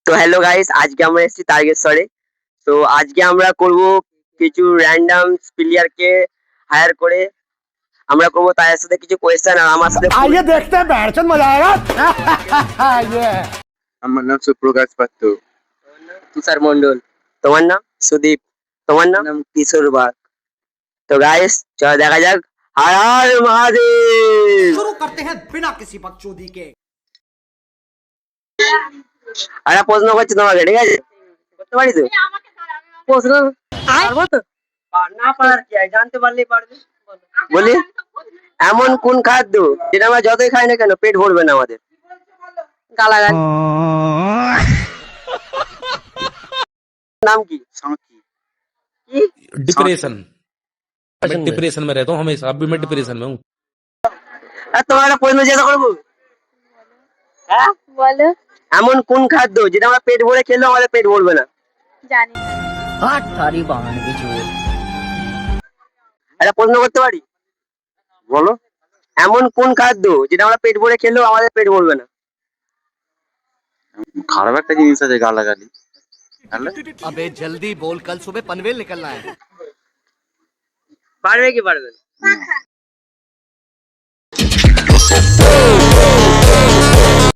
তো hello guys, আজকে আমরা এসেছি তারকেশ্বরে। তো আজকে আমরা করব কিছু র্যান্ডম প্লেয়ারকে হায়ার করে আমরা করব তাদের সাথে কিছু কোয়েশ্চেন আর আমার সাথে आइए देखते हैं बैठचंद मजा आएगा ये আমার নাম সুপ্রকাশ পাত্র। তুষার মন্ডল। তোমার নাম? সুদীপ। তোমার নাম? কিশোর বাগ। তো গাইস চলো দেখা যাক। হর হর মহাদেব। शुरू करते हैं बिना किसी बकचोदी के। একটা প্রশ্ন করছি তোমাকে, ঠিক আছে? করতে পারি তো প্রশ্ন? পারবো তো? না পারার কি আছে, জানতে পারলেই পারবে। বলি, এমন কোন খাদ্য যেটা আমরা যতই খাই না কেন পেট ভরবে না আমাদের? গালাগালি। নাম কি? সাঁকি। কি? डिप्रेशन। मैं डिप्रेशन में रहता हूँ हमेशा, अब भी मैं डिप्रेशन में हूँ। আর তোমার একটা প্রশ্ন জিজ্ঞাসা করবো। হ্যাঁ বলো। এমন কোন খাদ্য যেটা আমরা পেট ভরে খেলেও আমাদের পেট ভরবে না? জানি না। একটা প্রশ্ন করতে পারি? বলো। এমন কোন খাদ্য যেটা আমরা পেট ভরে খেলেও আমাদের পেট ভরবে না? খারাপ একটা জিনিস আছে গালাগালি। अबे जल्दी बोल, कल सुबह पनवेल निकलना है। পারবে কি পারবে না?